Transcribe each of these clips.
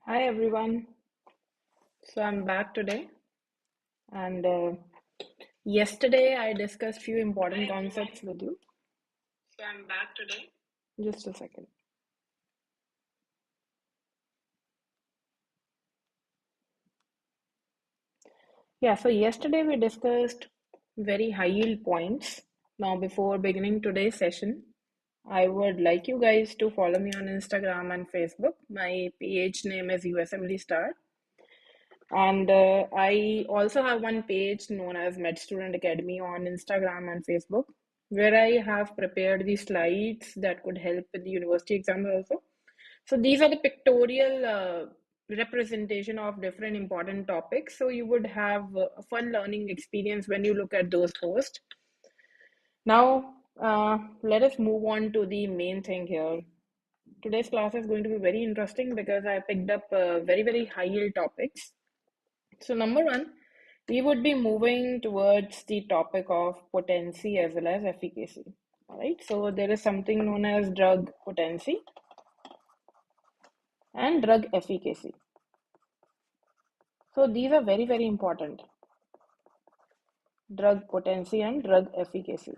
Hi everyone. So I'm back today, and yesterday I discussed few important concepts with you. So I'm back today. Just a second. Yeah, so yesterday we discussed very high yield points. Now, before beginning today's session, I would like you guys to follow me on Instagram and Facebook. My page name is USMD Star. And I also have one page known as Med Student Academy on Instagram and Facebook, where I have prepared the slides that could help with the university exam also. So these are the pictorial representation of different important topics. So you would have a fun learning experience when you look at those posts. Now, let us move on to the main thing here. Today's class is going to be very interesting because I picked up very high yield topics. So, number one, we would be moving towards the topic of potency as well as efficacy. All right, so there is something known as drug potency and drug efficacy. So, these are very important, drug potency and drug efficacy.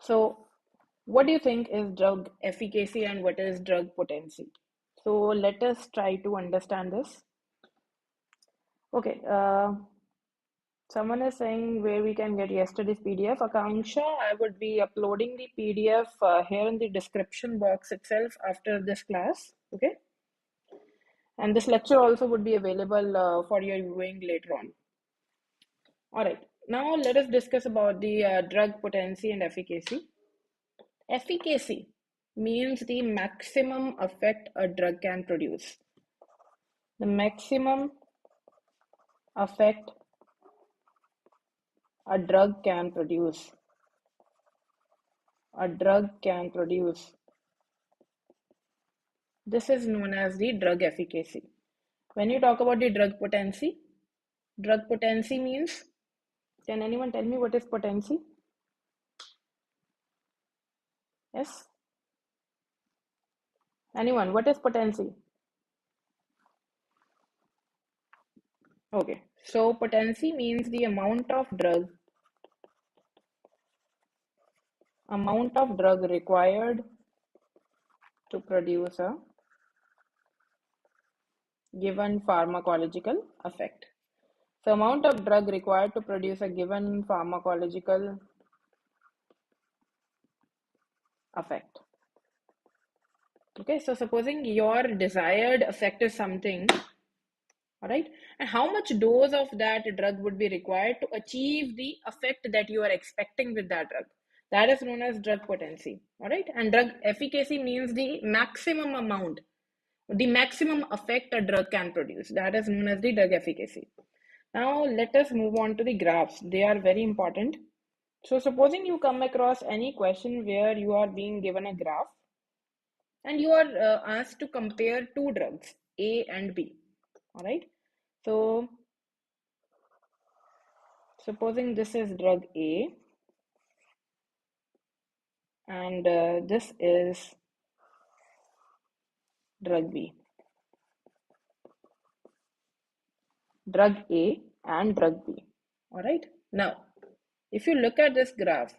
So, what do you think is drug efficacy and what is drug potency? So, let us try to understand this. Okay, someone is saying where we can get yesterday's PDF. Akanksha, I would be uploading the PDF here in the description box itself after this class. Okay. And this lecture also would be available for your viewing later on. All right. Now let us discuss about the drug potency and efficacy. Efficacy means the maximum effect a drug can produce. The maximum effect a drug can produce. A drug can produce. This is known as the drug efficacy. When you talk about the drug potency means, can anyone tell me what is potency? Yes? Anyone? What is potency? Okay. So potency means the amount of drug required to produce a given pharmacological effect. So amount of drug required to produce a given pharmacological effect. Okay, so supposing your desired effect is something, all right, and how much dose of that drug would be required to achieve the effect that you are expecting with that drug? That is known as drug potency, all right, and drug efficacy means the maximum amount, the maximum effect a drug can produce. That is known as the drug efficacy. Now let us move on to the graphs. They are very important. So supposing you come across any question where you are being given a graph and you are asked to compare two drugs, A and B. All right. So, supposing this is drug A and this is drug B. Drug A and drug B. All right. Now, if you look at this graph,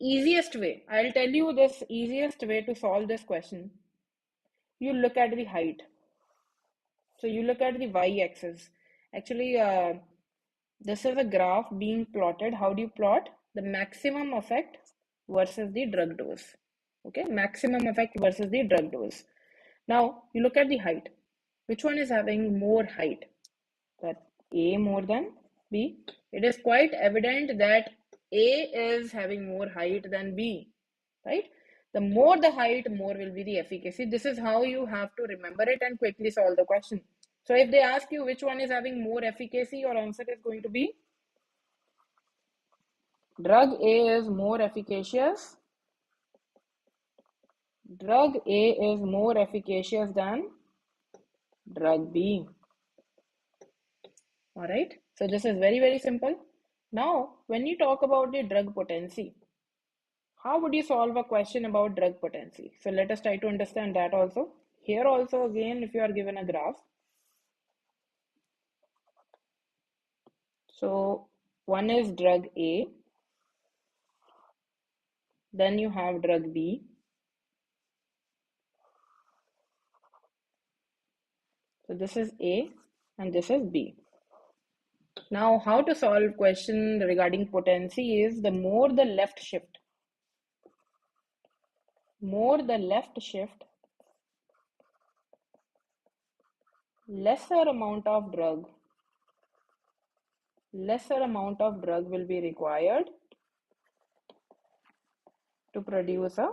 easiest way, I'll tell you this easiest way to solve this question. You look at the height. So you look at the y-axis. Actually, this is a graph being plotted. How do you plot? The maximum effect versus the drug dose. Okay, maximum effect versus the drug dose. Now you look at the height. Which one is having more height? That A more than B. It is quite evident that A is having more height than B, right? The more the height, more will be the efficacy. This is how you have to remember it and quickly solve the question. So if they ask you which one is having more efficacy, your answer is going to be drug A is more efficacious. Drug A is more efficacious than drug B. All right. So this is very simple. Now, when you talk about the drug potency, how would you solve a question about drug potency? So let us try to understand that also. Here also again, if you are given a graph, so one is drug A, then you have drug B, so this is A and this is B. Now, how to solve question regarding potency is the more the left shift, lesser amount of drug will be required to produce a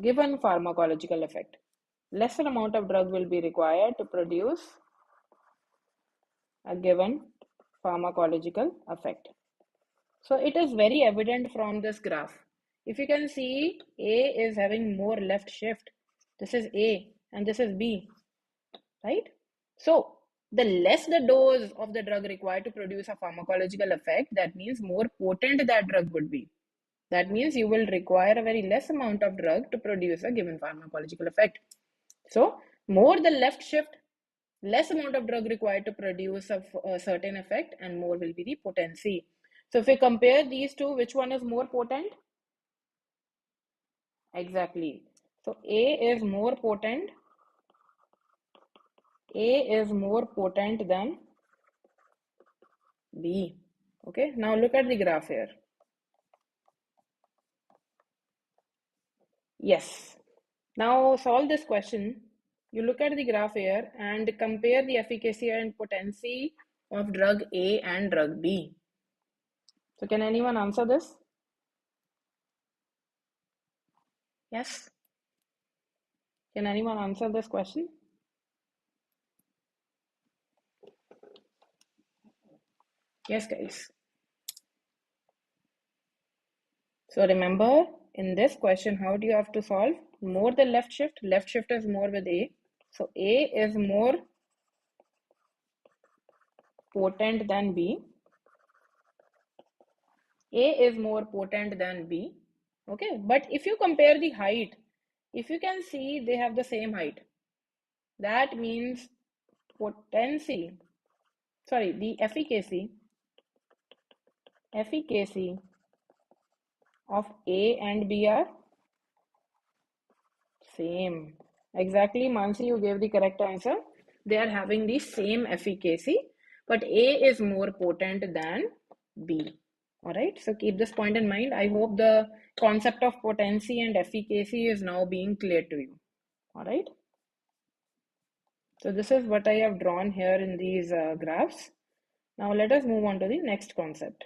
given pharmacological effect. Lesser amount of drug will be required to produce a given pharmacological effect. So it is very evident from this graph. If you can see, A is having more left shift. This is A and this is B, right? So the less the dose of the drug required to produce a pharmacological effect, that means more potent that drug would be. That means you will require a very less amount of drug to produce a given pharmacological effect. So more the left shift, less amount of drug required to produce a certain effect, and more will be the potency. So if we compare these two, which one is more potent? Exactly. So A is more potent. A is more potent than B. Okay, now look at the graph here. Yes. Now solve this question. You look at the graph here and compare the efficacy and potency of drug A and drug B. So can anyone answer this? Yes. Can anyone answer this question? Yes, guys. So remember, in this question, how do you have to solve? More the left shift. Left shift is more with A. So A is more potent than B. A is more potent than B. Okay, but if you compare the height, if you can see they have the same height, that means potency, sorry, the efficacy of A and B are same. Exactly, Mansi, you gave the correct answer. They are having the same efficacy, but A is more potent than B. All right, so keep this point in mind. I hope the concept of potency and efficacy is now being clear to you. All right, so this is what I have drawn here in these graphs. Now let us move on to the next concept.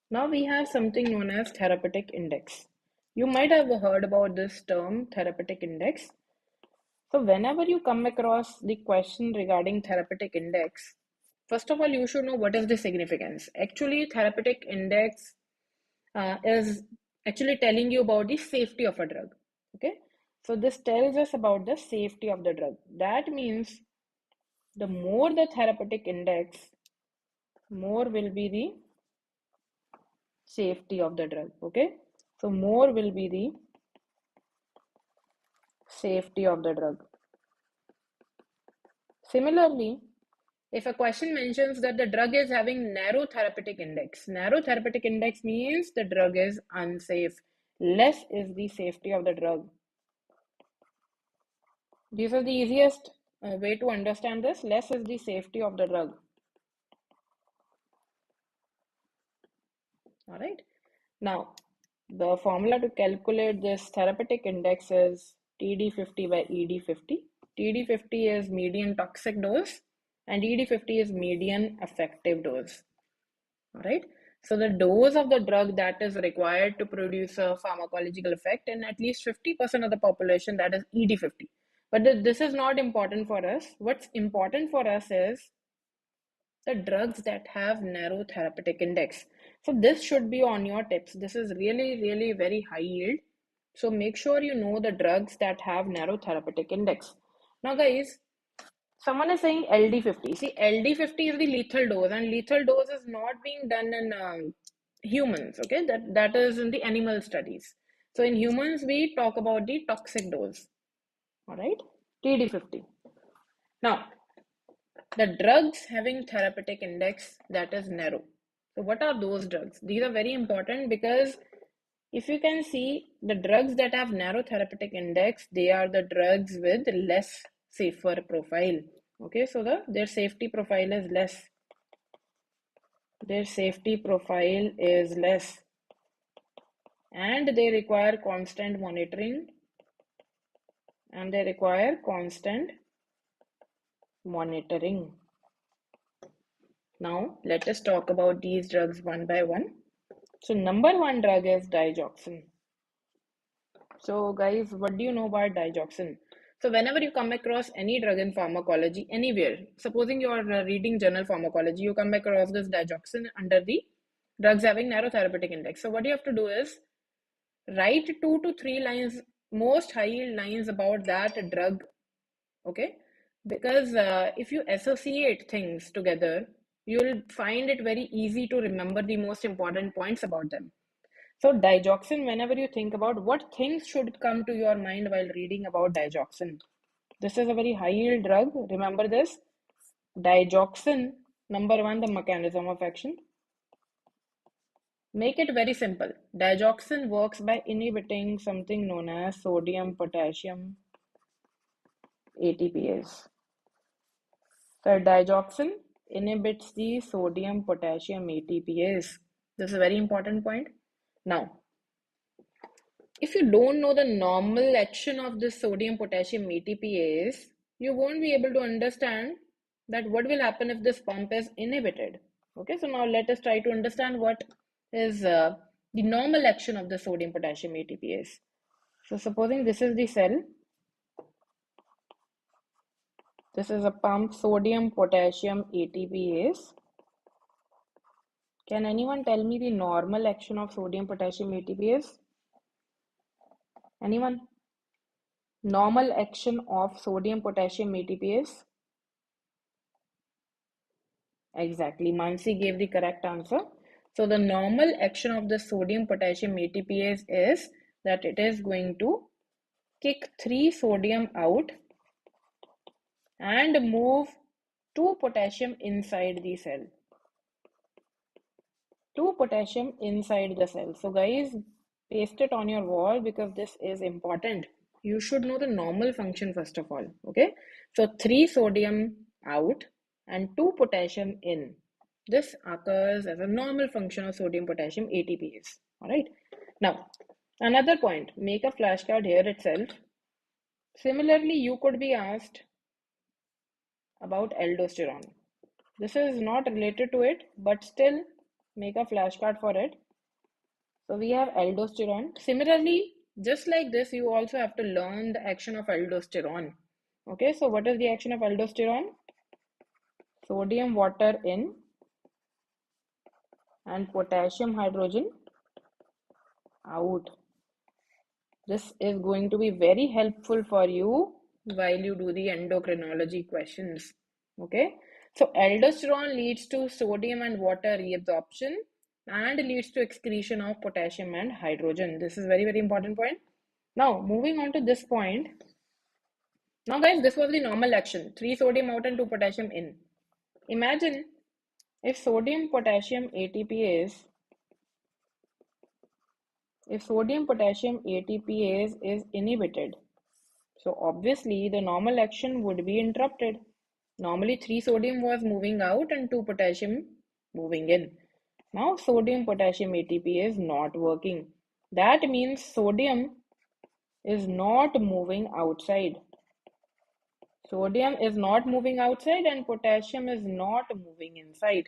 Now we have something known as therapeutic index. You might have heard about this term, therapeutic index. So whenever you come across the question regarding therapeutic index, first of all, you should know what is the significance. Actually, therapeutic index is actually telling you about the safety of a drug. Okay, so this tells us about the safety of the drug. That means the more the therapeutic index, more will be the safety of the drug. Okay, so more will be the safety of the drug. Similarly, if a question mentions that the drug is having narrow therapeutic index means the drug is unsafe. Less is the safety of the drug. These are the easiest way to understand this. Less is the safety of the drug. All right. Now, the formula to calculate this therapeutic index is TD50 by ED50. TD50 is median toxic dose and ED50 is median effective dose. All right. So the dose of the drug that is required to produce a pharmacological effect in at least 50% of the population, that is ED50. But this is not important for us. What's important for us is the drugs that have narrow therapeutic index. So this should be on your tips. This is really, really very high yield. So make sure you know the drugs that have narrow therapeutic index. Now, guys, someone is saying LD50. See, LD50 is the lethal dose, and lethal dose is not being done in humans. Okay, that is in the animal studies. So in humans, we talk about the toxic dose. All right, TD50. Now, the drugs having therapeutic index that is narrow. So what are those drugs? These are very important because if you can see the drugs that have narrow therapeutic index, they are the drugs with less safer profile. Okay, so their safety profile is less. Their safety profile is less, and they require constant monitoring, and they require constant monitoring. Now, let us talk about these drugs one by one. So, number one drug is digoxin. So, guys, what do you know about digoxin? So, whenever you come across any drug in pharmacology, anywhere, supposing you are reading journal pharmacology, you come across this digoxin under the drugs having narrow therapeutic index. So, what you have to do is write 2 to 3 lines, most high yield lines about that drug. Okay, because if you associate things together, you'll find it very easy to remember the most important points about them. So digoxin, whenever you think about what things should come to your mind while reading about digoxin, this is a very high yield drug. Remember this. Digoxin, number one, the mechanism of action. Make it very simple. Digoxin works by inhibiting something known as sodium potassium ATPase. So digoxin inhibits the sodium potassium ATPase. This is a very important point. Now, if you don't know the normal action of this sodium potassium ATPase, you won't be able to understand that what will happen if this pump is inhibited. Okay, so now let us try to understand what is the normal action of the sodium potassium ATPase. So supposing this is the cell, this is a pump sodium potassium ATPase. Can anyone tell me the normal action of sodium potassium ATPase? Anyone? Normal action of sodium potassium ATPase? Exactly. Mansi gave the correct answer. So the normal action of the sodium potassium ATPase is that it is going to kick 3 sodium out and move 2 potassium inside the cell. 2 potassium inside the cell. So guys, paste it on your wall because this is important. You should know the normal function first of all. Okay. So 3 sodium out and 2 potassium in. This occurs as a normal function of sodium potassium ATPase. All right. Now, another point, make a flashcard here itself. Similarly, you could be asked about aldosterone. This is not related to it, but still make a flashcard for it. So we have aldosterone. Similarly, just like this, you also have to learn the action of aldosterone. Okay, so what is the action of aldosterone? Sodium water in and potassium hydrogen out. This is going to be very helpful for you while you do the endocrinology questions. Okay, so aldosterone leads to sodium and water reabsorption and leads to excretion of potassium and hydrogen. This is very, very important point. Now, moving on to this point. Now, guys, this was the normal action. 3 sodium out and 2 potassium in. Imagine if sodium potassium ATPase, is inhibited. So obviously the normal action would be interrupted. Normally 3 sodium was moving out and 2 potassium moving in. Now sodium potassium ATP is not working. That means sodium is not moving outside. Sodium is not moving outside and potassium is not moving inside.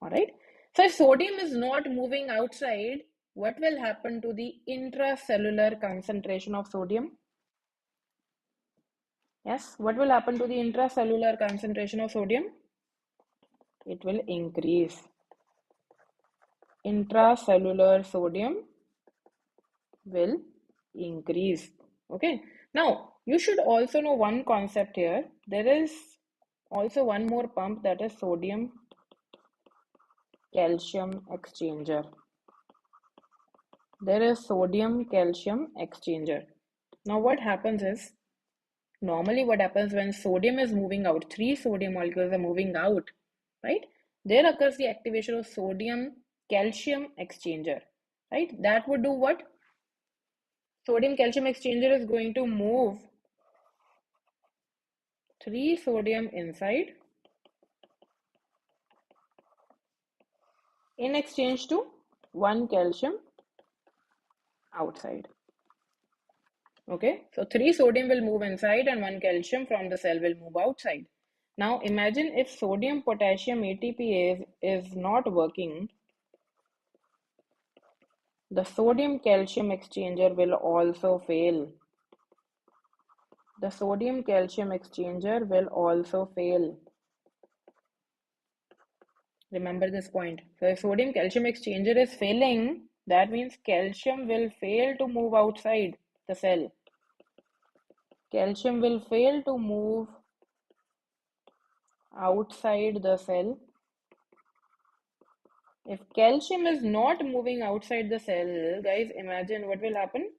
Alright. So if sodium is not moving outside, what will happen to the intracellular concentration of sodium? Yes, what will happen to the intracellular concentration of sodium? It will increase. Intracellular sodium will increase. Okay. Now, you should also know one concept here. There is also one more pump, that is sodium calcium exchanger. There is sodium calcium exchanger. Now, what happens is Normally what happens when sodium is moving out, three sodium molecules are moving out, right? There occurs the activation of sodium calcium exchanger, right? That would do what? Sodium calcium exchanger is going to move three sodium inside in exchange to one calcium outside. Okay, so three sodium will move inside and one calcium from the cell will move outside. Now imagine if sodium potassium ATPase is not working, the sodium calcium exchanger will also fail. The sodium calcium exchanger will also fail. Remember this point. So if sodium calcium exchanger is failing, that means calcium will fail to move outside the cell. Calcium will fail to move outside the cell. If calcium is not moving outside the cell, guys, imagine what will happen.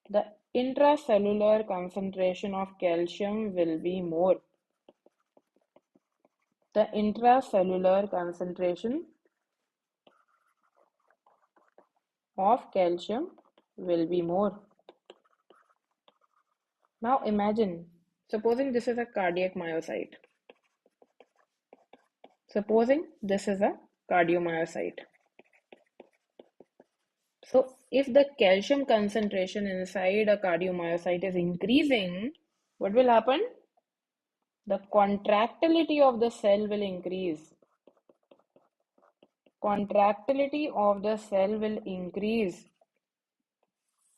The intracellular concentration of calcium will be more. The intracellular concentration of calcium will be more. Now imagine, supposing this is a cardiac myocyte. Supposing this is a cardiomyocyte. So if the calcium concentration inside a cardiomyocyte is increasing, what will happen? The contractility of the cell will increase. Contractility of the cell will increase.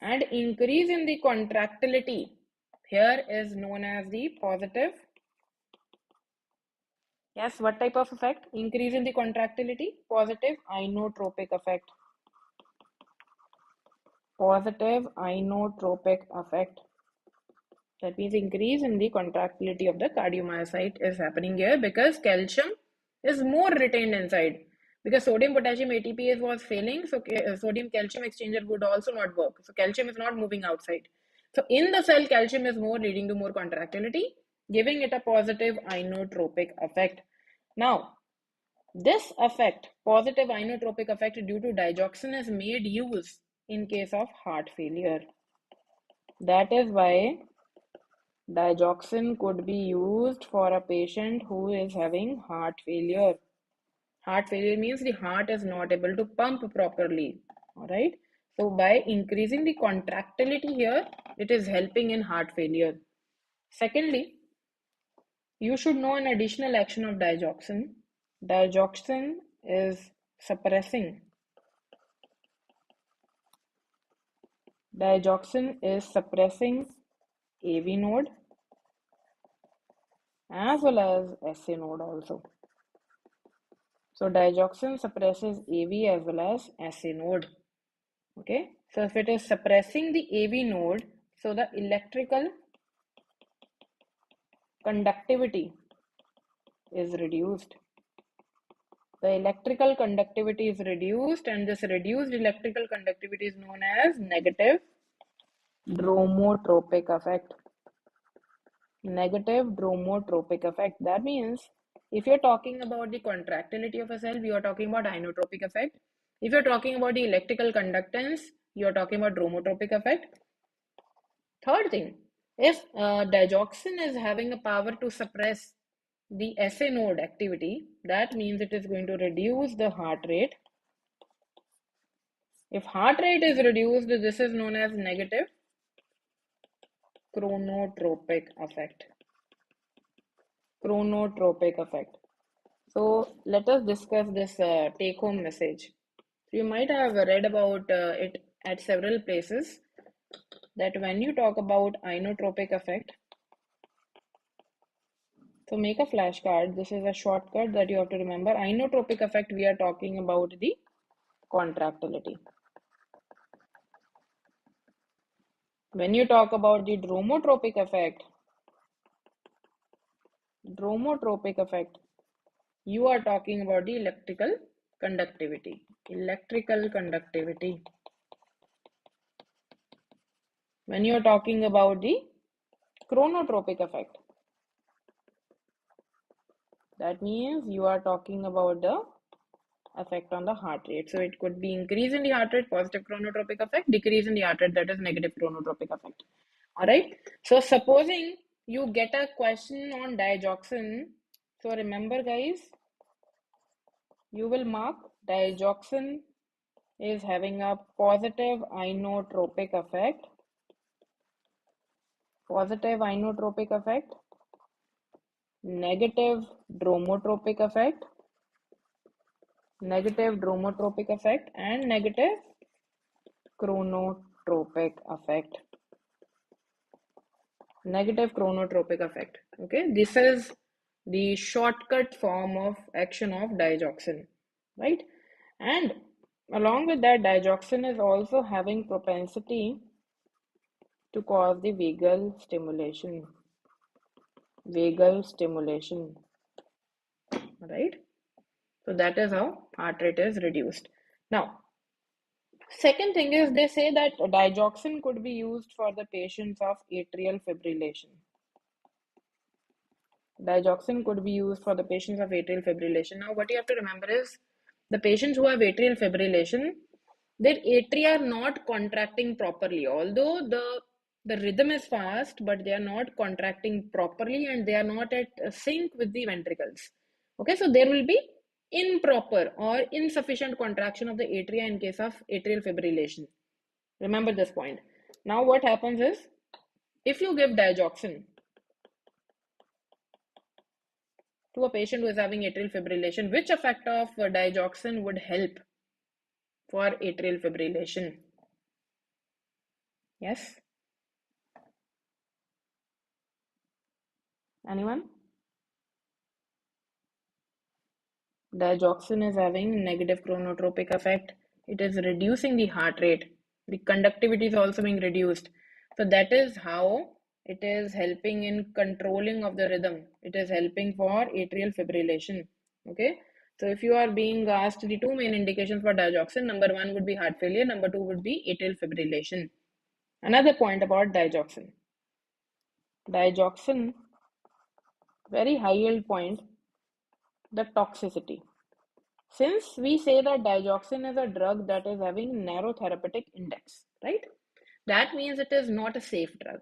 And increase in the contractility here is known as the positive. Yes, what type of effect? Increase in the contractility, positive inotropic effect. Positive inotropic effect. That means increase in the contractility of the cardiomyocyte is happening here because calcium is more retained inside. Because sodium potassium ATPase was failing, so sodium calcium exchanger would also not work. So calcium is not moving outside. So in the cell, calcium is more, leading to more contractility, giving it a positive inotropic effect. Now, this effect, positive inotropic effect due to digoxin, is made use in case of heart failure. That is why digoxin could be used for a patient who is having heart failure. Heart failure means the heart is not able to pump properly. Alright. So by increasing the contractility here, it is helping in heart failure. Secondly, you should know an additional action of digoxin. Digoxin is suppressing. Digoxin is suppressing AV node as well as SA node also. So digoxin suppresses AV as well as SA node. Okay, so if it is suppressing the AV node, so the electrical conductivity is reduced. The electrical conductivity is reduced, and this reduced electrical conductivity is known as negative bromotropic effect. Negative bromotropic effect. That means if you're talking about the contractility of a cell, we are talking about inotropic effect. If you're talking about the electrical conductance, you're talking about bromotropic effect. Third thing, if digoxin is having a power to suppress the SA node activity, that means it is going to reduce the heart rate. If heart rate is reduced, this is known as negative chronotropic effect. Chronotropic effect. So let us discuss this take-home message. You might have read about it at several places that when you talk about inotropic effect, so make a flashcard. This is a shortcut that you have to remember. Inotropic effect, we are talking about the contractility. When you talk about the dromotropic effect, you are talking about the electrical conductivity. Electrical conductivity. When you are talking about the Chronotropic effect. That means you are talking about the effect on the heart rate. So it could be increase in the heart rate, positive chronotropic effect, decrease in the heart rate, that is negative chronotropic effect. All right. So supposing you get a question on digoxin. So remember, guys, you will mark digoxin is having a positive inotropic effect, negative dromotropic effect, and negative chronotropic effect. Okay, this is the shortcut form of action of digoxin, right? And along with that, digoxin is also having propensity to cause the vagal stimulation, right? So that is how heart rate is reduced. Now, second thing is they say that digoxin could be used for the patients of atrial fibrillation. Digoxin could be used for the patients of atrial fibrillation. Now, what you have to remember is the patients who have atrial fibrillation, their atria are not contracting properly. Although the rhythm is fast, but they are not contracting properly and they are not at sync with the ventricles. Okay, so there will be improper or insufficient contraction of the atria in case of atrial fibrillation. Remember this point. Now, what happens is if you give digoxin to a patient who is having atrial fibrillation, which effect of digoxin would help for atrial fibrillation? Yes? Anyone? Digoxin is having negative chronotropic effect. It is reducing the heart rate. The conductivity is also being reduced. So that is how it is helping in controlling of the rhythm. It is helping for atrial fibrillation. Okay. So if you are being asked the two main indications for digoxin, number one would be heart failure, number two would be atrial fibrillation. Another point about digoxin. Digoxin, very high yield point, the toxicity. Since we say that digoxin is a drug that is having narrow therapeutic index, right? That means it is not a safe drug.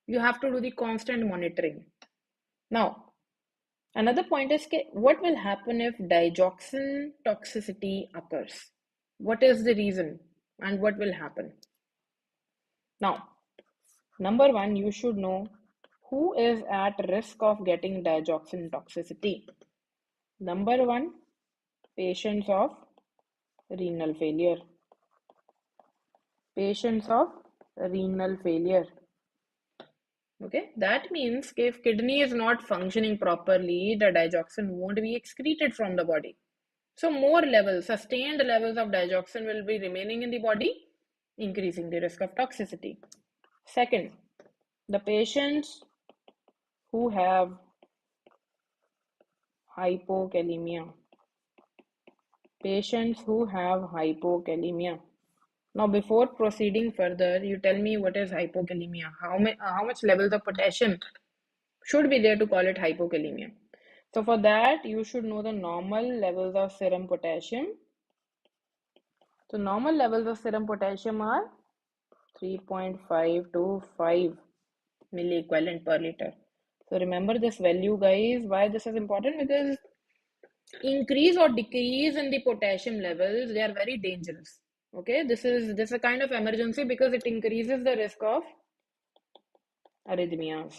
You have to do the constant monitoring. Now, another point is what will happen if digoxin toxicity occurs? What is the reason and what will happen? Now, number one, you should know who is at risk of getting digoxin toxicity. Number one, patients of renal failure. Patients of renal failure. Okay, that means if kidney is not functioning properly, the digoxin won't be excreted from the body. So more levels, sustained levels of digoxin will be remaining in the body, increasing the risk of toxicity. Second, the patients who have hypokalemia. Patients who have hypokalemia. Now, before proceeding further, you tell me what is hypokalemia. How much levels of potassium should be there to call it hypokalemia? So for that, you should know the normal levels of serum potassium. So normal levels of serum potassium are 3.5 to 5 milliequivalent per liter. So remember this value, guys. Why this is important? Because increase or decrease in the potassium levels, they are very dangerous. Okay, this is a kind of emergency because it increases the risk of arrhythmias.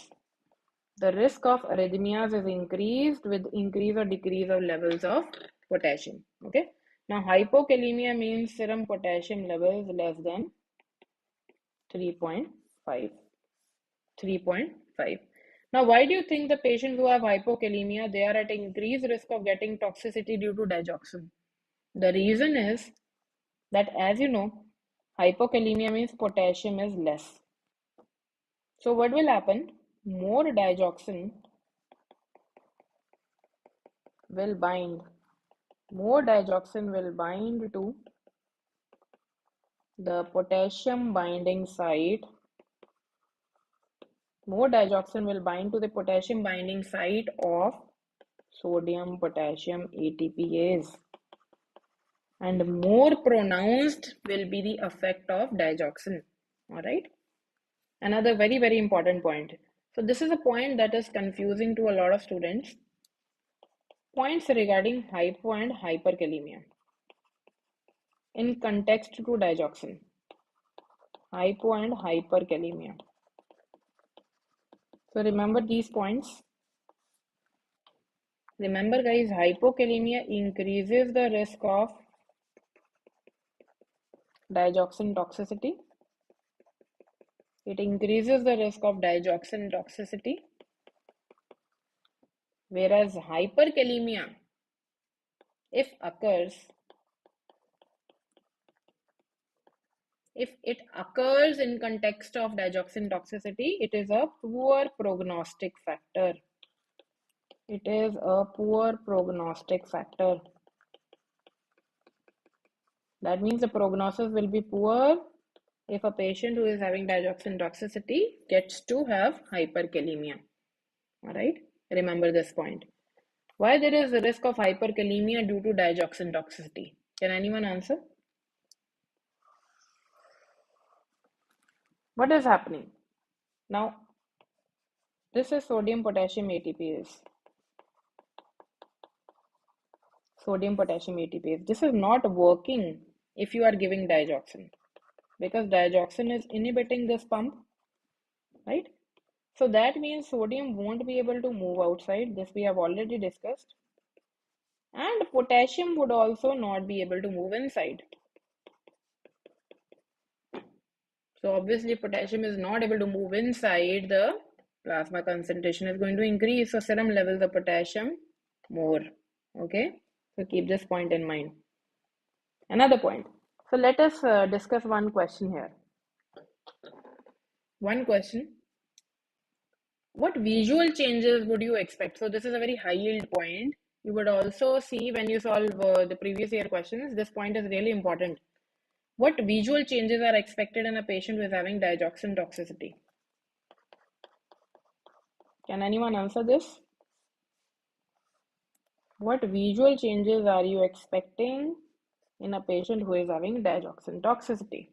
The risk of arrhythmias is increased with increase or decrease of levels of potassium. Okay. Now hypokalemia means serum potassium levels less than 3.5. 3.5. Now, why do you think the patients who have hypokalemia, they are at increased risk of getting toxicity due to digoxin? The reason is that, as you know, hypokalemia means potassium is less. So what will happen? More digoxin will bind. More digoxin will bind to the potassium binding site More digoxin will bind to the potassium binding site of sodium potassium ATPase, and more pronounced will be the effect of digoxin. All right. Another very, very important point. So this is a point that is confusing to a lot of students. Points regarding hypo and hyperkalemia in context to digoxin. Hypo and hyperkalemia. So remember these points. Remember guys, hypokalemia increases the risk of digoxin toxicity. It increases the risk of digoxin toxicity. Whereas hyperkalemia, if it occurs in context of digoxin toxicity, it is a poor prognostic factor. It is a poor prognostic factor. That means the prognosis will be poor if a patient who is having digoxin toxicity gets to have hyperkalemia. All right, remember this point. Why there is a risk of hyperkalemia due to digoxin toxicity? Can anyone answer? What is happening? Now, this is sodium potassium ATPase. Sodium potassium ATPase. This is not working if you are giving digoxin, because digoxin is inhibiting this pump, right? So that means sodium won't be able to move outside. This we have already discussed. And potassium would also not be able to move inside. So obviously potassium is not able to move inside, the plasma concentration is going to increase. So serum levels of potassium more. Okay, so keep this point in mind. Another point. So let us discuss one question here. One question. What visual changes would you expect? So this is a very high yield point. You would also see when you solve the previous year questions, this point is really important. What visual changes are expected in a patient who is having digoxin toxicity? Can anyone answer this? What visual changes are you expecting in a patient who is having digoxin toxicity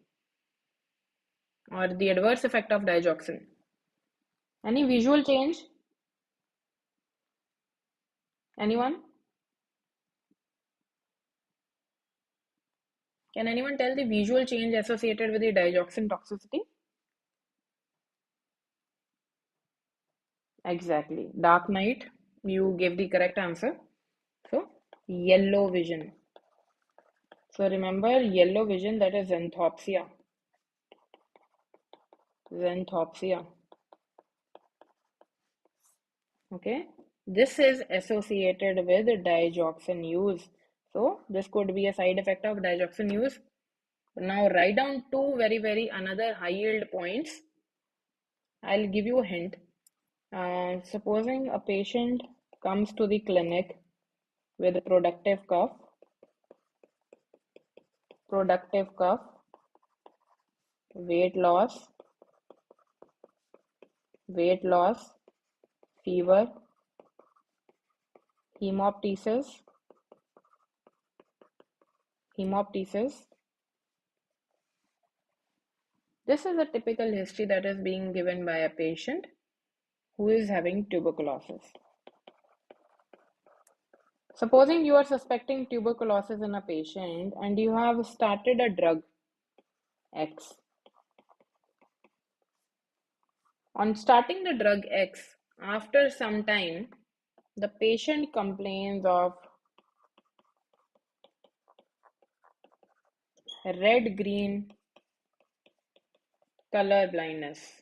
or the adverse effect of digoxin? Any visual change? Anyone? Can anyone tell the visual change associated with the digoxin toxicity? Exactly. Dark night. You gave the correct answer. So, yellow vision. So, remember yellow vision, that is xanthopsia. Xanthopsia. Okay. This is associated with digoxin use. So, this could be a side effect of digoxin use. Now, write down two very another high yield points. I'll give you a hint. Supposing a patient comes to the clinic with a productive cough, weight loss, fever, hemoptysis, This is a typical history that is being given by a patient who is having tuberculosis. Supposing you are suspecting tuberculosis in a patient and you have started a drug X. On starting the drug X, after some time, the patient complains of red-green color blindness.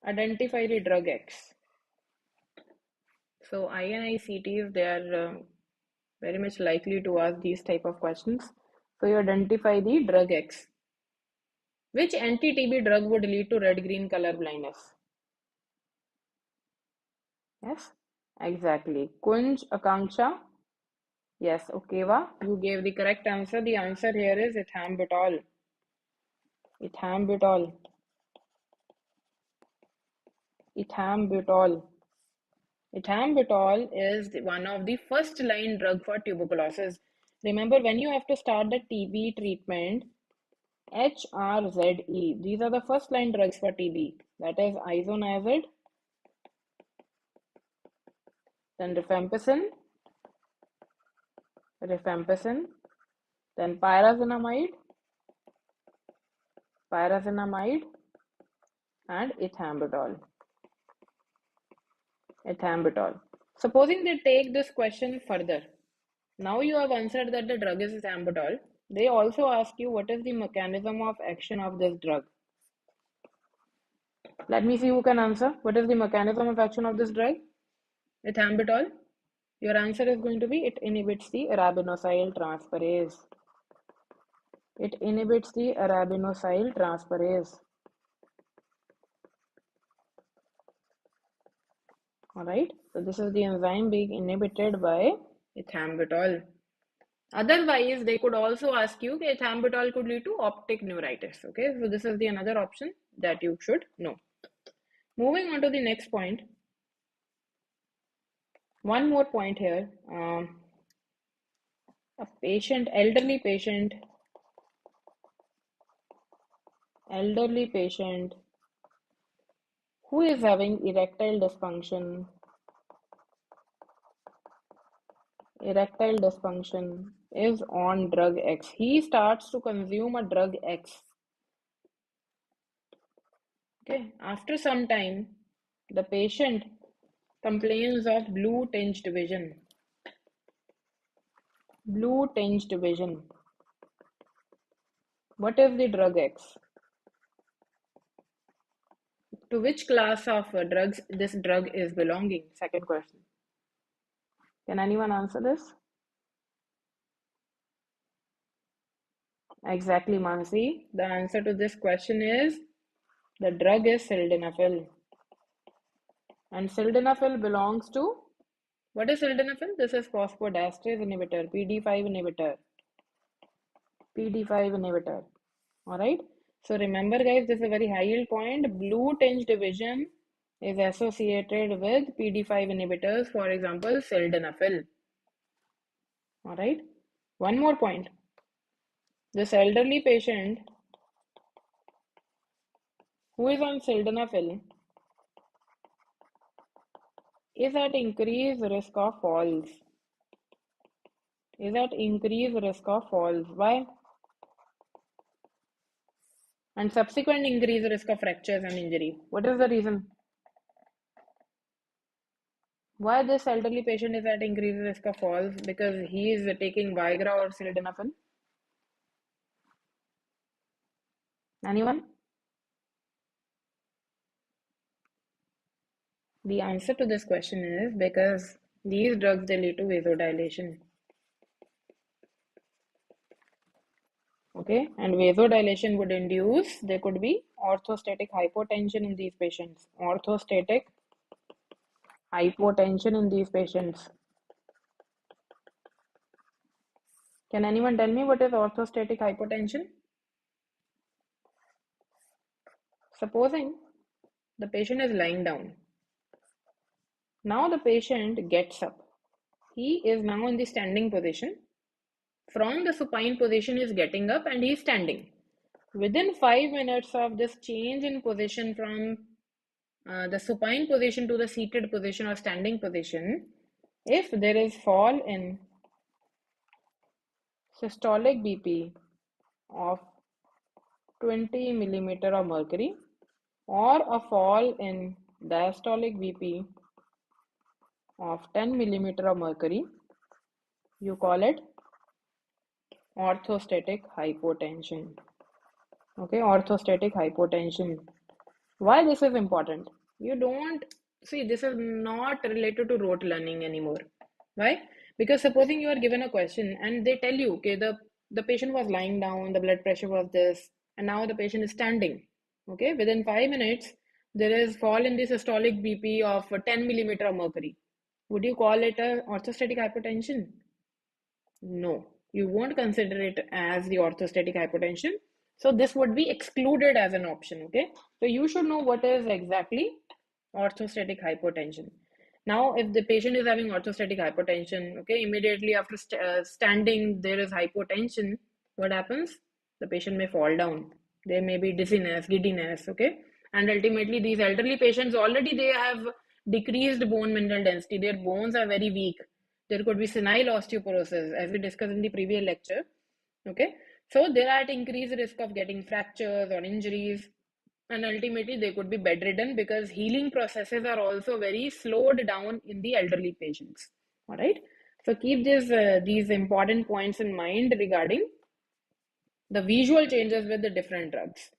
Identify the drug X. So INICTs, they are very much likely to ask these type of questions. So you identify the drug X. Which anti-TB drug would lead to red-green color blindness? Yes, exactly. Kunj, Akanksha. Yes, Okeva, you gave the correct answer. The answer here is ethambutol. Ethambutol. Ethambutol. Ethambutol is one of the first line drug for tuberculosis. Remember, when you have to start the TB treatment, HRZE, these are the first line drugs for TB. That is isoniazid, then rifampicin, then pyrazinamide, and ethambutol. Supposing they take this question further. Now you have answered that the drug is ethambutol. They also ask you what is the mechanism of action of this drug. Let me see who can answer. What is the mechanism of action of this drug? Ethambutol. Your answer is going to be it inhibits the arabinosyl transferase. It inhibits the arabinosyl transferase. Alright, so this is the enzyme being inhibited by ethambutol. Otherwise, they could also ask you that ethambutol could lead to optic neuritis. Okay, so this is the another option that you should know. Moving on to the next point. One more point here. A patient, elderly patient who is having erectile dysfunction is on drug X. He starts to consume a drug X. Okay, after some time, the patient complains of blue tinged vision. What is the drug X? To which class of drugs this drug is belonging? Second question. Can anyone answer this? Exactly, Mansi. The answer to this question is the drug is sildenafil. And sildenafil belongs to, what is sildenafil? This is phosphodiesterase inhibitor, PD5 inhibitor. Alright. So remember guys, this is a very high yield point. Blue tinged vision is associated with PD5 inhibitors, for example, sildenafil. Alright. One more point. This elderly patient who is on sildenafil is at increased risk of falls. Why? And subsequent increased risk of fractures and injury. What is the reason? Why this elderly patient is at increased risk of falls? Because he is taking Viagra or sildenafil? Anyone? The answer to this question is because these drugs, they lead to vasodilation. Okay, and vasodilation would induce, there could be orthostatic hypotension in these patients. Can anyone tell me what is orthostatic hypotension? Supposing the patient is lying down. Now the patient gets up. He is now in the standing position. From the supine position, he is getting up and he is standing. Within 5 minutes of this change in position from the supine position to the seated position or standing position, if there is fall in systolic BP of 20 millimeter of mercury or a fall in diastolic BP of 10 millimeter of mercury, you call it orthostatic hypotension. Okay, orthostatic hypotension. Why this is important? You don't see, this is not related to rote learning anymore. Why? Because supposing you are given a question and they tell you, okay, the patient was lying down, the blood pressure was this, and now the patient is standing. Okay, within 5 minutes, there is fall in the systolic BP of 10 millimeter of mercury. Would you call it a orthostatic hypotension? No, you won't consider it as the orthostatic hypotension. So this would be excluded as an option, okay? So you should know what is exactly orthostatic hypotension. Now, if the patient is having orthostatic hypotension, okay, immediately after standing, there is hypotension, what happens? The patient may fall down. There may be dizziness, giddiness, okay? And ultimately, these elderly patients already they have decreased bone mineral density. Their bones are very weak. There could be senile osteoporosis, as we discussed in the previous lecture, okay? So they're at increased risk of getting fractures or injuries, and ultimately they could be bedridden because healing processes are also very slowed down in the elderly patients. All right. So keep these important points in mind regarding the visual changes with the different drugs.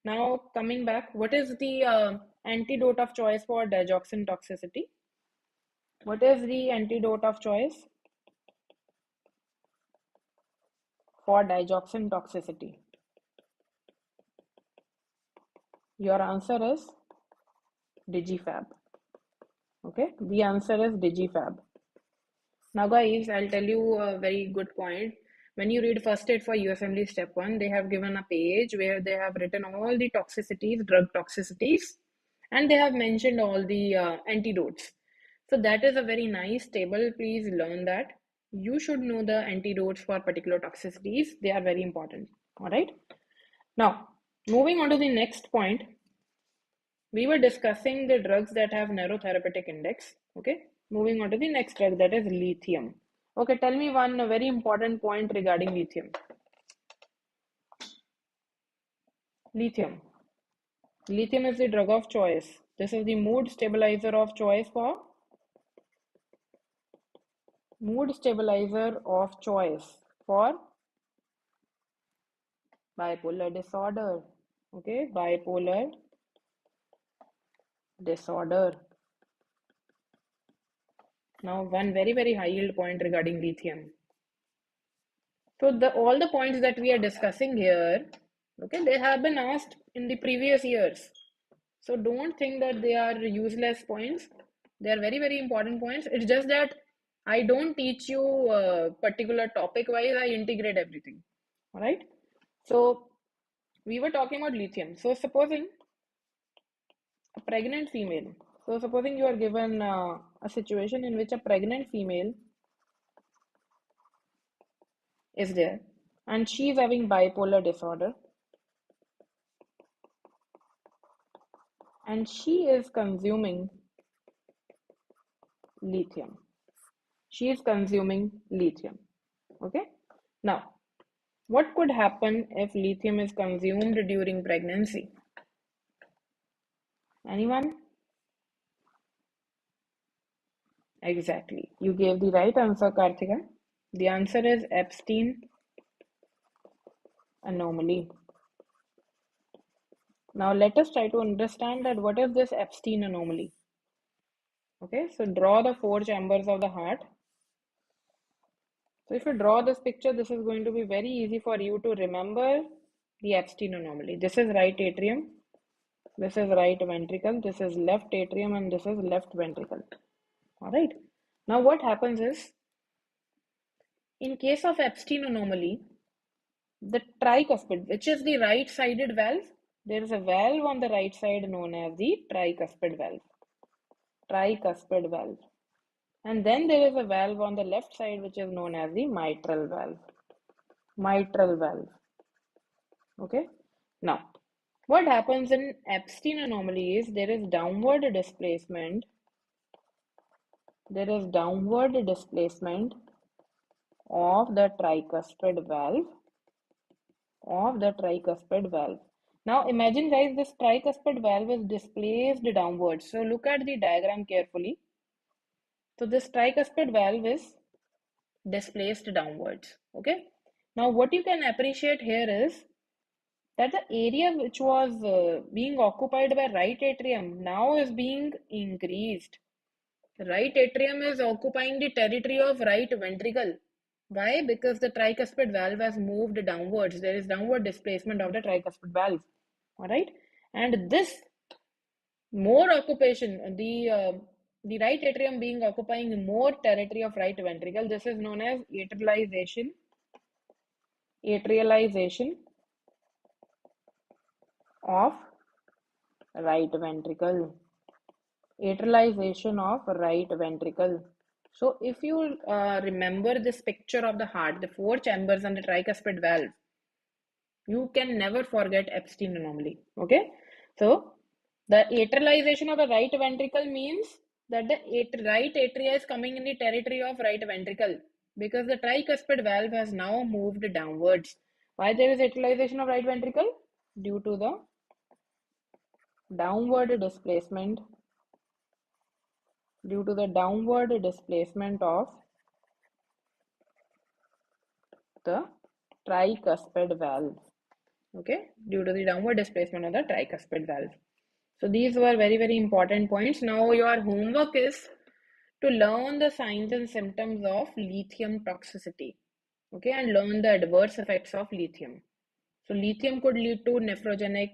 Now coming back, what is the antidote of choice for digoxin toxicity? What is the antidote of choice for digoxin toxicity? Your answer is Digifab. Okay, the answer is Digifab. Now, guys, I'll tell you a very good point. When you read First Aid for USMLE Step 1, they have given a page where they have written all the toxicities, drug toxicities, and they have mentioned all the antidotes. So that is a very nice table. Please learn that. You should know the antidotes for particular toxicities. They are very important. All right. Now, moving on to the next point, we were discussing the drugs that have narrow therapeutic index. Okay, moving on to the next drug, that is lithium. Okay, tell me one very important point regarding lithium. Lithium. Lithium is the drug of choice. This is the mood stabilizer of choice for bipolar disorder. Okay, bipolar disorder. Now, one very high yield point regarding lithium. So all the points that we are discussing here, okay, they have been asked in the previous years. So don't think that they are useless points. They are very important points. It's just that I don't teach you particular topic wise. I integrate everything. All right. So we were talking about lithium. So supposing a pregnant female. So supposing you are given a situation in which a pregnant female is there and she is having bipolar disorder and she is consuming lithium. She is consuming lithium. Okay. Now, what could happen if lithium is consumed during pregnancy? Anyone? Exactly. You gave the right answer, Karthika. The answer is Epstein anomaly. Now let us try to understand that what is this Epstein anomaly. Okay, so draw the four chambers of the heart. So if you draw this picture, this is going to be very easy for you to remember the Epstein anomaly. This is right atrium, this is right ventricle, this is left atrium, and this is left ventricle. All right. Now what happens is, in case of Epstein anomaly, the tricuspid, which is the right-sided valve, there is a valve on the right side known as the tricuspid valve. Tricuspid valve. And then there is a valve on the left side which is known as the mitral valve. Mitral valve. Okay. Now, what happens in Epstein anomaly is there is downward displacement. There is downward displacement of the tricuspid valve. Now imagine guys, this tricuspid valve is displaced downwards. So look at the diagram carefully. So this tricuspid valve is displaced downwards. Okay. Now what you can appreciate here is that the area which was being occupied by right atrium now is being increased. Right atrium is occupying the territory of right ventricle. Why? Because the tricuspid valve has moved downwards. There is downward displacement of the tricuspid valve. All right. And this more occupation, the right atrium being occupying more territory of right ventricle, this is known as atrialization. Atrialization. of right ventricle. Atrialization of right ventricle. So if you remember this picture of the heart, the four chambers and the tricuspid valve, you can never forget Epstein anomaly. Okay, so the atrialization of the right ventricle means that the right atria is coming in the territory of right ventricle because the tricuspid valve has now moved downwards. Why there is atrialization of right ventricle? Due to the downward displacement, of the tricuspid valve. Okay, due to the downward displacement of the tricuspid valve. So these were very, very important points. Now your homework is to learn the signs and symptoms of lithium toxicity. Okay, and learn the adverse effects of lithium. So lithium could lead to nephrogenic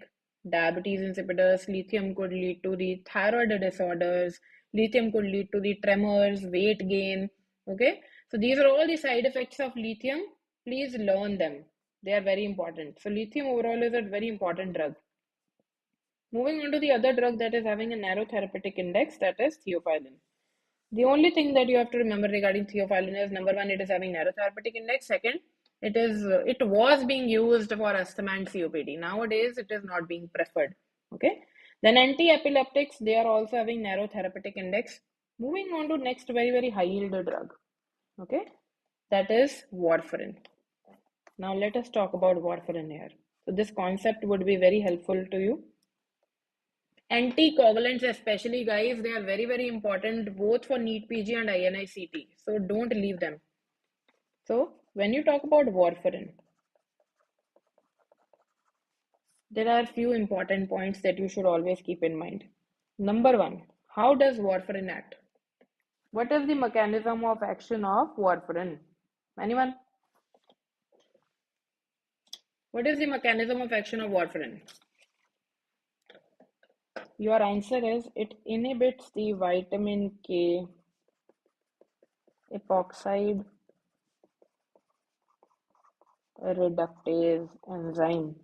diabetes insipidus. Lithium could lead to the thyroid disorders. Lithium could lead to the tremors, weight gain. Okay, so these are all the side effects of lithium. Please learn them. They are very important. So lithium overall is a very important drug. Moving on to the other drug that is having a narrow therapeutic index, that is theophylline. The only thing that you have to remember regarding theophylline is number one, it is having narrow therapeutic index. Second, it was being used for asthma and COPD. Nowadays, it is not being preferred. Okay. Then anti-epileptics, they are also having narrow therapeutic index. Moving on to next very, very high yield drug. Okay. That is warfarin. Now let us talk about warfarin here. So this concept would be very helpful to you. Anticoagulants, especially guys, they are very, very important both for NEET PG and INICT. So don't leave them. So when you talk about warfarin, there are few important points that you should always keep in mind. Number one, how does warfarin act? What is the mechanism of action of warfarin? Anyone? What is the mechanism of action of warfarin? Your answer is it inhibits the vitamin K epoxide reductase enzyme.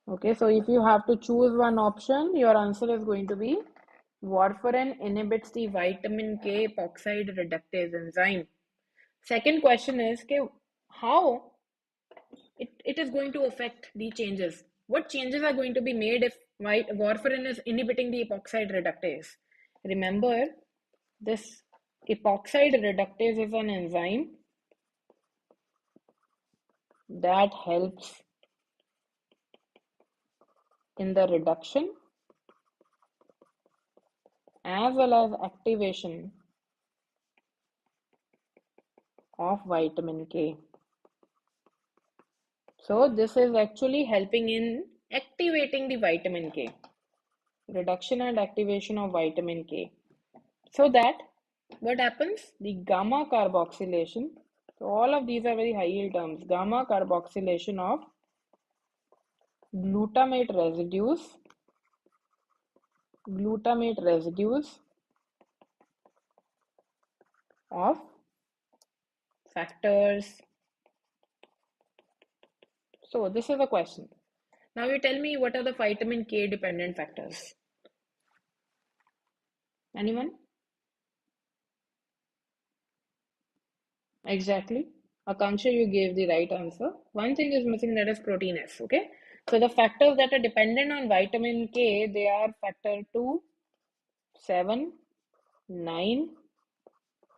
Okay, so if you have to choose one option, your answer is going to be warfarin inhibits the vitamin K epoxide reductase enzyme. Second question is, okay, how it is going to affect the changes? What changes are going to be made if warfarin is inhibiting the epoxide reductase? Remember, this epoxide reductase is an enzyme that helps in the reduction as well as activation of vitamin K. So this is actually helping in activating the vitamin K, reduction and activation of vitamin K. So that what happens? The gamma carboxylation. So all of these are very high yield terms. Gamma carboxylation of glutamate residues of factors. So this is a question. Now you tell me what are the vitamin K dependent factors? Anyone? Exactly. Akanksha, you gave the right answer. One thing is missing, that is protein S. Okay. So the factors that are dependent on vitamin K, they are factor 2, 7, 9,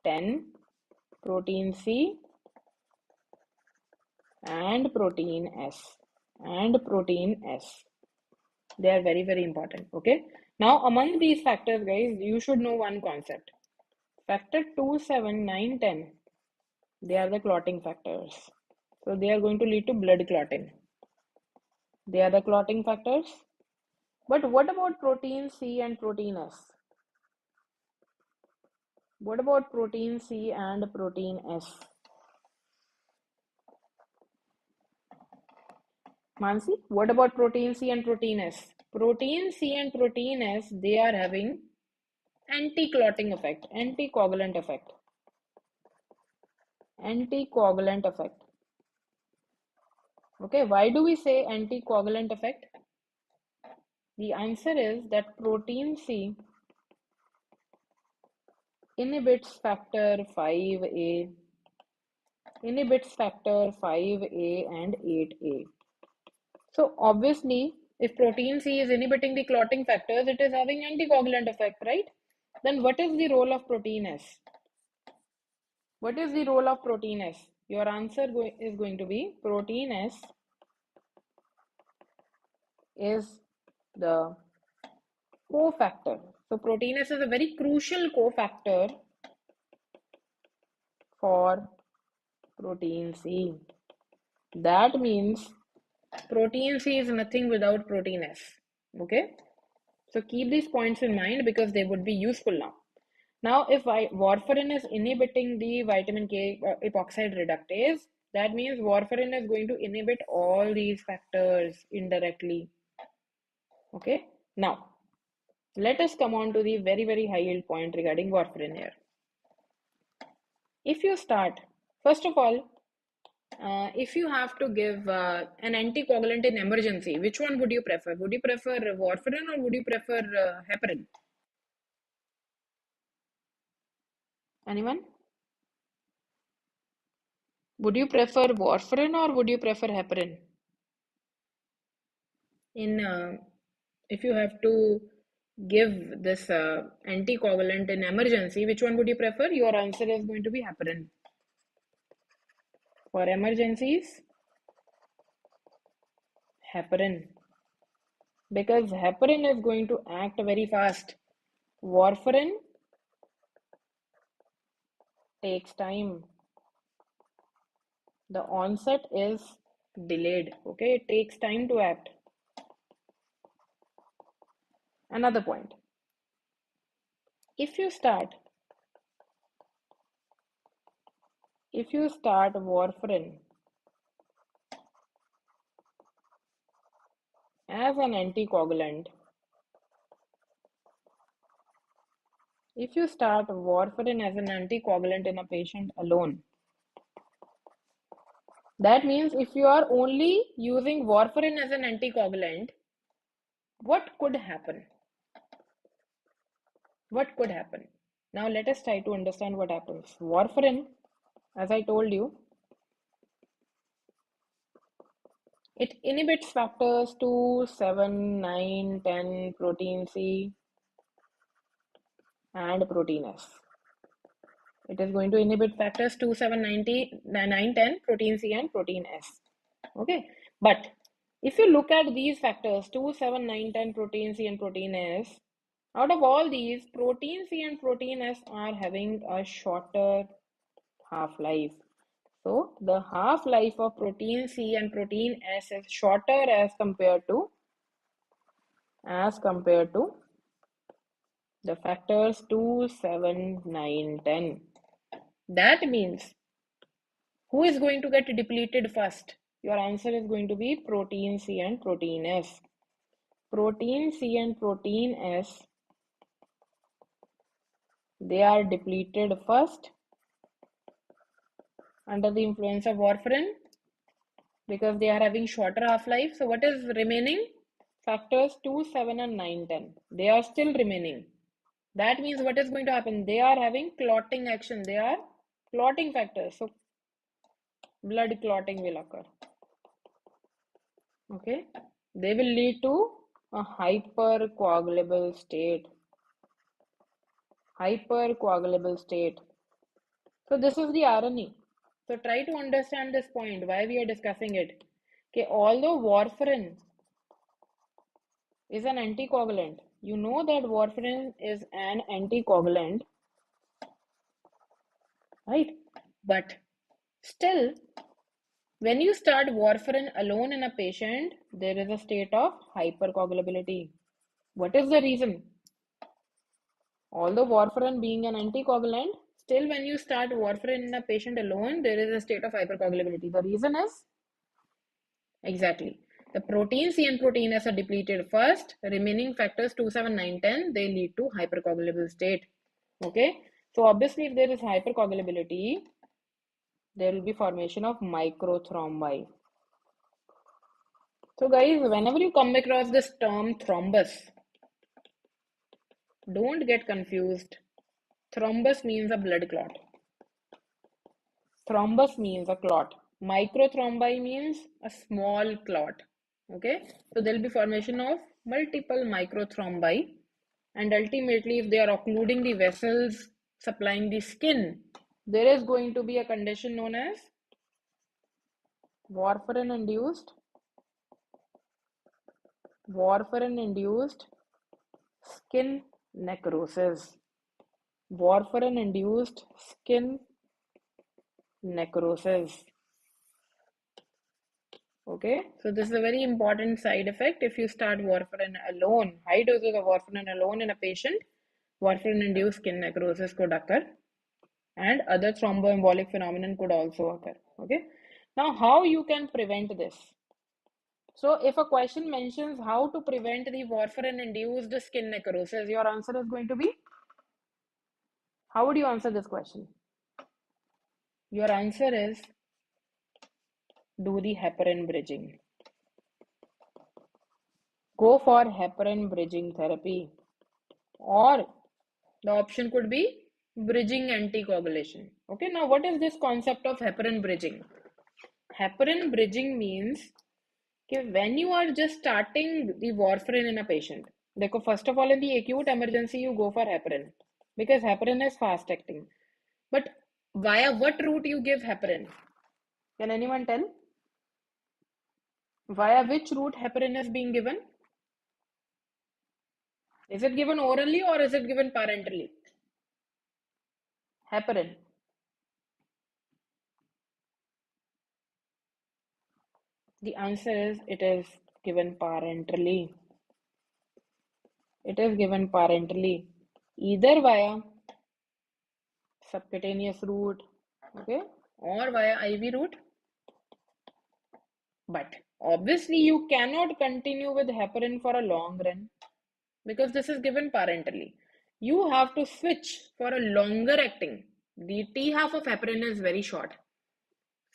10, protein C, and protein S. They are very, very important. Okay. Now, among these factors, guys, you should know one concept. Factor 2, 7, 9, 10, they are the clotting factors. So they are going to lead to blood clotting. They are the clotting factors. But what about protein C and protein S? What about protein C and protein S? Mansi, what about protein C and protein S? Protein C and protein S, they are having anti-clotting effect, anticoagulant effect. Anticoagulant effect. Okay, why do we say anticoagulant effect? The answer is that protein C inhibits factor 5A, and 8A. So obviously, if protein C is inhibiting the clotting factors, it is having anticoagulant effect, right? Then what is the role of protein S? What is the role of protein S? Your answer is going to be protein S is the cofactor. So protein S is a very crucial cofactor for protein C. That means protein C is nothing without protein S. Okay? So keep these points in mind because they would be useful now. Now, if warfarin is inhibiting the vitamin K epoxide reductase, that means warfarin is going to inhibit all these factors indirectly. Okay? Now, let us come on to the very, very high yield point regarding warfarin here. If you start, first of all, if you have to give an anticoagulant in emergency, which one would you prefer? Would you prefer warfarin or would you prefer heparin? Anyone? Would you prefer warfarin or would you prefer heparin? In if you have to give this anticoagulant in emergency, which one would you prefer? Your answer is going to be heparin. For emergencies, heparin. Because heparin is going to act very fast. Warfarin takes time. The onset is delayed. Okay, it takes time to act. Another point. If you start warfarin as an anticoagulant, if you start warfarin as an anticoagulant in a patient alone, that means if you are only using warfarin as an anticoagulant, what could happen? What could happen? Now let us try to understand what happens. Warfarin, as I told you, it inhibits factors 2, 7, 9, 10, protein C, and protein S. It is going to inhibit factors 2, 7, 9, 10, protein C, and protein S. Okay, but if you look at these factors 2, 7, 9, 10, protein C, and protein S, out of all these, protein C and protein S are having a shorter half-life. So the half-life of protein C and protein S is shorter as compared to the factors 2, 7, 9, 10. That means who is going to get depleted first? Your answer is going to be protein C and protein S. Protein C and protein S, they are depleted first under the influence of warfarin because they are having shorter half-life. So what is remaining? Factors 2, 7, and 9, 10. They are still remaining. That means what is going to happen? They are having clotting action. They are clotting factors. So blood clotting will occur. Okay. They will lead to a hypercoagulable state. Hypercoagulable state. So this is the irony. So try to understand this point, why we are discussing it. Okay, although warfarin is an anticoagulant, you know that warfarin is an anticoagulant, right? But still, when you start warfarin alone in a patient, there is a state of hypercoagulability. What is the reason? Although warfarin being an anticoagulant, still when you start warfarin in a patient alone, there is a state of hypercoagulability. The reason is exactly the protein C and protein S are depleted first. Remaining factors 2, 7, 9, 10, they lead to hypercoagulable state. Okay, so obviously if there is hypercoagulability, there will be formation of microthrombi. So guys, whenever you come across this term thrombus, don't get confused. Thrombus means a blood clot. Thrombus means a clot. Microthrombi means a small clot. Okay, so there will be formation of multiple microthrombi, and ultimately, if they are occluding the vessels supplying the skin, there is going to be a condition known as warfarin-induced skin necrosis. Warfarin-induced skin necrosis. Okay, so this is a very important side effect. If you start warfarin alone, high doses of warfarin alone in a patient, warfarin-induced skin necrosis could occur, and other thromboembolic phenomenon could also occur. Okay, now how you can prevent this? So if a question mentions how to prevent the warfarin-induced skin necrosis, your answer is going to be, how would you answer this question? Your answer is do the heparin bridging. Go for heparin bridging therapy, or the option could be bridging anticoagulation. Okay, now what is this concept of heparin bridging? Heparin bridging means that when you are just starting the warfarin in a patient, देखो, first of all, in the acute emergency, you go for heparin because heparin is fast acting. But via what route you give heparin? Can anyone tell? Via which route heparin is being given? Is it given orally or is it given parenterally? Heparin. The answer is it is given parenterally. It is given parenterally, either via subcutaneous route, okay, or via IV route. But obviously, you cannot continue with heparin for a long run because this is given parentally. You have to switch for a longer acting. The T half of heparin is very short.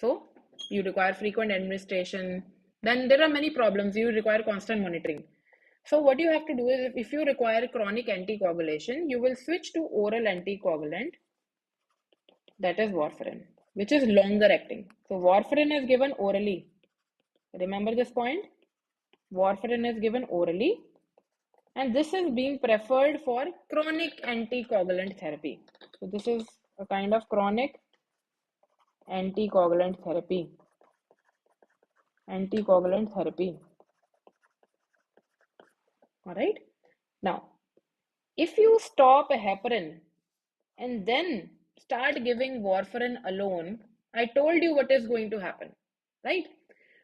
So you require frequent administration. Then there are many problems. You require constant monitoring. So what you have to do is, if you require chronic anticoagulation, you will switch to oral anticoagulant, that is warfarin, which is longer acting. So warfarin is given orally. Remember this point? Warfarin is given orally, and this is being preferred for chronic anticoagulant therapy. So this is a kind of chronic anticoagulant therapy. Anticoagulant therapy. All right. Now, if you stop a heparin and then start giving warfarin alone, I told you what is going to happen, right?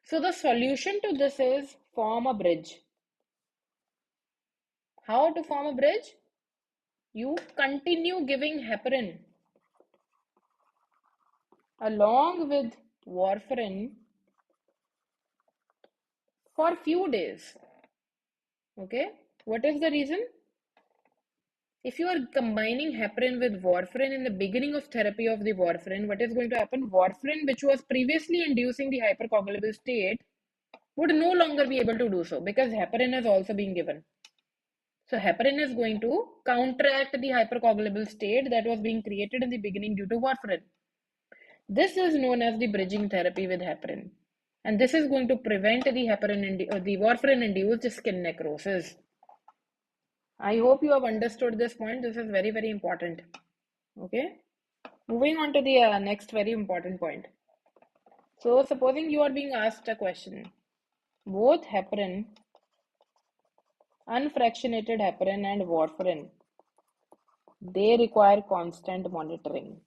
So the solution to this is form a bridge. How to form a bridge? You continue giving heparin along with warfarin for few days. Okay, what is the reason? If you are combining heparin with warfarin in the beginning of therapy of the warfarin, what is going to happen? Warfarin, which was previously inducing the hypercoagulable state, would no longer be able to do so because heparin is also being given. So heparin is going to counteract the hypercoagulable state that was being created in the beginning due to warfarin. This is known as the bridging therapy with heparin. And this is going to prevent the warfarin-induced skin necrosis. I hope you have understood this point. This is very, very important. Okay. Moving on to the next very important point. So, supposing you are being asked a question, both heparin, unfractionated heparin, and warfarin, they require constant monitoring.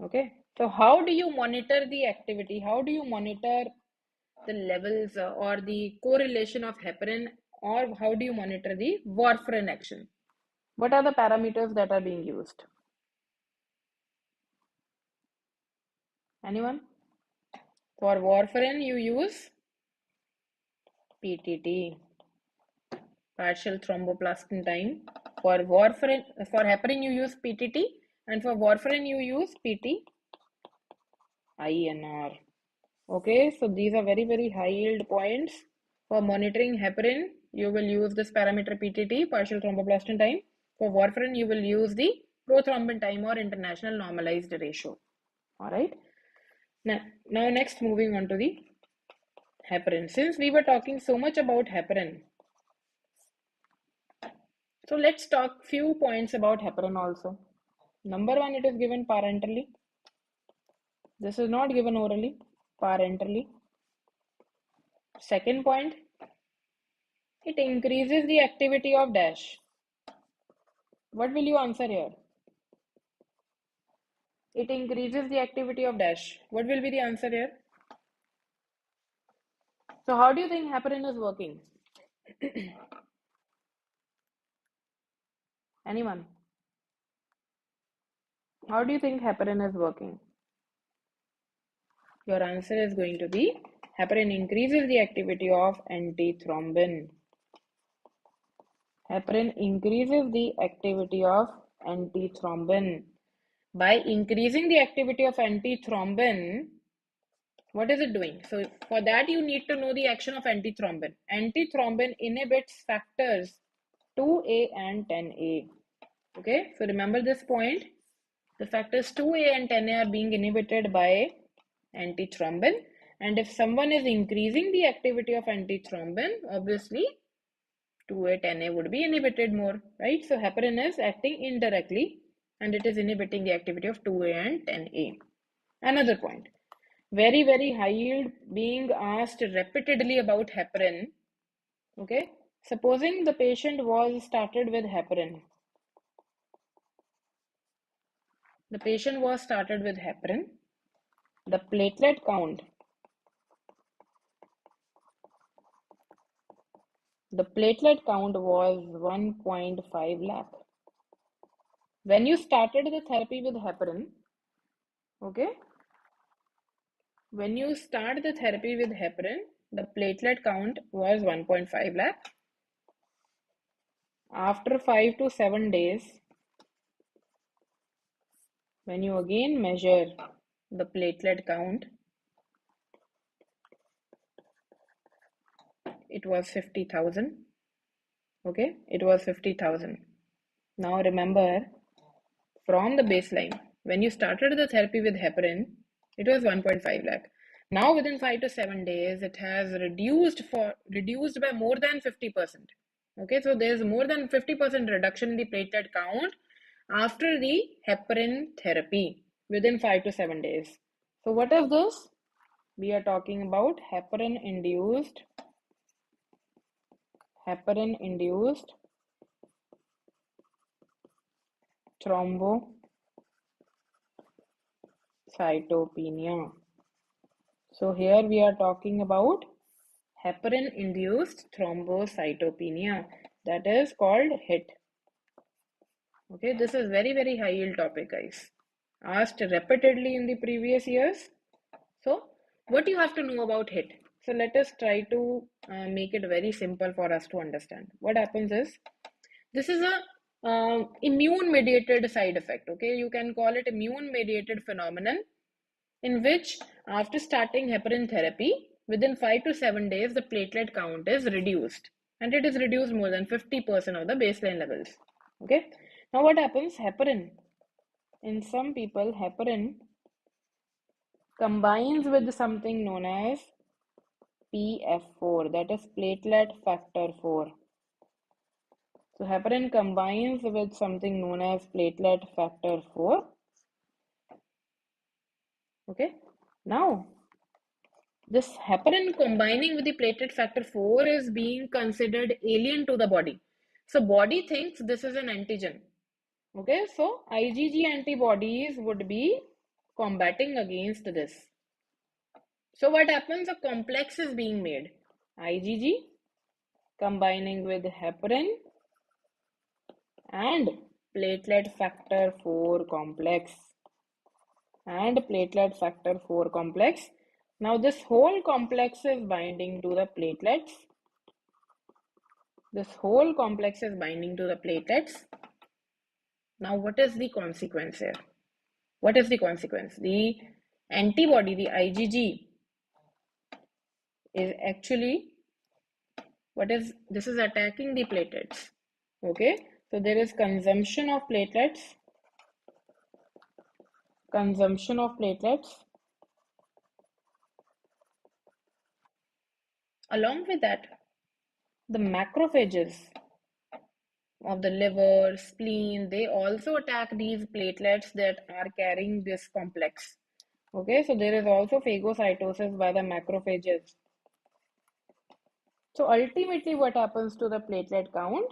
Okay. So, how do you monitor the activity? How do you monitor the levels or the correlation of heparin, or how do you monitor the warfarin action? What are the parameters that are being used? Anyone? For warfarin, you use PTT, partial thromboplastin time. For heparin, you use PTT, and for warfarin, you use PT-INR. Okay, so these are very, very high yield points. For monitoring heparin, you will use this parameter PTT, partial thromboplastin time. For warfarin, you will use the prothrombin time or international normalized ratio. All right. Now next, moving on to the heparin. Since we were talking so much about heparin, so let's talk few points about heparin also. Number one, it is given parenterally. This is not given orally, parenterally. Second point, it increases the activity of dash. What will you answer here? It increases the activity of dash. What will be the answer here? So how do you think heparin is working? Anyone? How do you think heparin is working? Your answer is going to be heparin increases the activity of antithrombin. Heparin increases the activity of antithrombin. By increasing the activity of antithrombin, what is it doing? So for that you need to know the action of antithrombin. Antithrombin inhibits factors 2A and 10A. Okay, so remember this point. The factors 2A and 10A are being inhibited by antithrombin, and if someone is increasing the activity of antithrombin, obviously 2A 10A would be inhibited more, right? So heparin is acting indirectly and it is inhibiting the activity of 2A and 10A. Another point, very, very high yield, being asked repeatedly about heparin. Okay, supposing the patient was started with heparin. The patient was started with heparin. The platelet count was 1.5 lakh. When you started the therapy with heparin, okay, when you start the therapy with heparin, the platelet count was 1.5 lakh. After 5 to 7 days, when you again measure the platelet count, it was 50,000. Okay, it was 50,000. Now remember, from the baseline, when you started the therapy with heparin, it was 1.5 lakh. Now within 5 to 7 days, it has reduced by more than 50%. Okay, so there's more than 50% reduction in the platelet count after the heparin therapy within 5 to 7 days. So what is this? We are talking about heparin induced thrombocytopenia. So here we are talking about heparin-induced thrombocytopenia, that is called HIT. Okay, this is very, very high yield topic, guys. Asked repeatedly in the previous years. So what you have to know about HIT? So let us try to make it very simple for us to understand. What happens is, this is a immune mediated side effect. Okay, you can call it immune mediated phenomenon, in which after starting heparin therapy, within 5 to 7 days, the platelet count is reduced, and it is reduced more than 50% of the baseline levels. Okay, now what happens? Heparin, in some people, heparin combines with something known as PF4, that is platelet factor 4. So heparin combines with something known as platelet factor 4. Okay, now this heparin combining with the platelet factor 4 is being considered alien to the body. So body thinks this is an antigen. Okay, so IgG antibodies would be combating against this. So what happens? A complex is being made. IgG combining with heparin and platelet factor 4 complex. Now this whole complex is binding to the platelets. Now what is the consequence here? The antibody, the IgG, is actually this is attacking the platelets. Okay, so there is consumption of platelets, consumption of platelets. Along with that, the macrophages of the liver, spleen, they also attack these platelets that are carrying this complex. Okay, so there is also phagocytosis by the macrophages. So ultimately, what happens to the platelet count?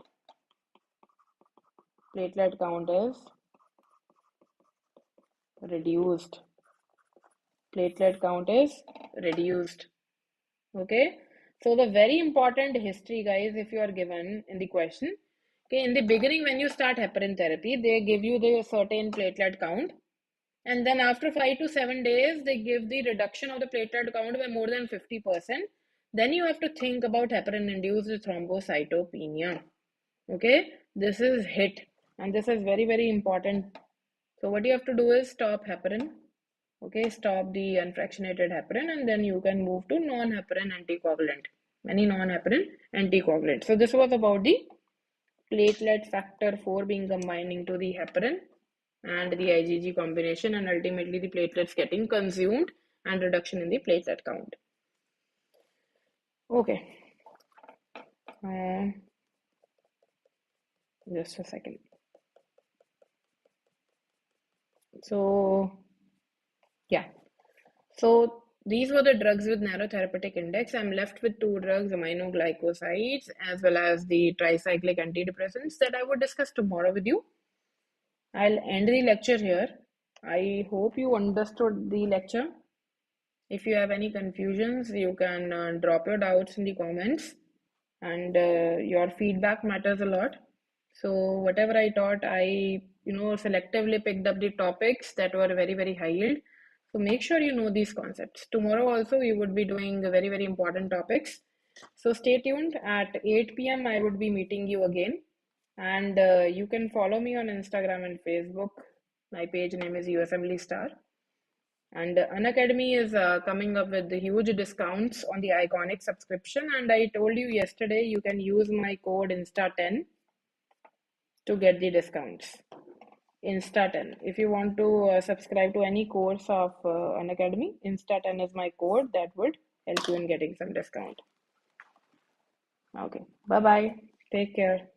Platelet count is reduced. Platelet count is reduced. Okay, so the very important history, guys, if you are given in the question, okay, in the beginning, when you start heparin therapy, they give you the certain platelet count, and then after 5 to 7 days, they give the reduction of the platelet count by more than 50%. Then you have to think about heparin-induced thrombocytopenia. Okay, this is hit, and this is very, very important. So what you have to do is stop heparin. Okay, stop the unfractionated heparin, and then you can move to non-heparin anticoagulant. Many non-heparin anticoagulant. So this was about the platelet factor 4 being combined into the heparin and the IgG combination, and ultimately the platelets getting consumed and reduction in the platelet count. Okay, just a second. So yeah, so these were the drugs with narrow therapeutic index. I'm left with two drugs, aminoglycosides, as well as the tricyclic antidepressants that I would discuss tomorrow with you. I'll end the lecture here. I hope you understood the lecture. If you have any confusions, you can drop your doubts in the comments, and your feedback matters a lot. So whatever I taught, I selectively picked up the topics that were very, very high yield. So make sure you know these concepts. Tomorrow also we would be doing very, very important topics. So stay tuned. At 8 p.m. I would be meeting you again, and you can follow me on Instagram and Facebook. My page name is USMLE Star. And Unacademy is coming up with the huge discounts on the Iconic subscription. And I told you yesterday you can use my code INSTA10 to get the discounts. INSTA10. If you want to subscribe to any course of Unacademy, INSTA10 is my code that would help you in getting some discount. Okay. Bye bye. Take care.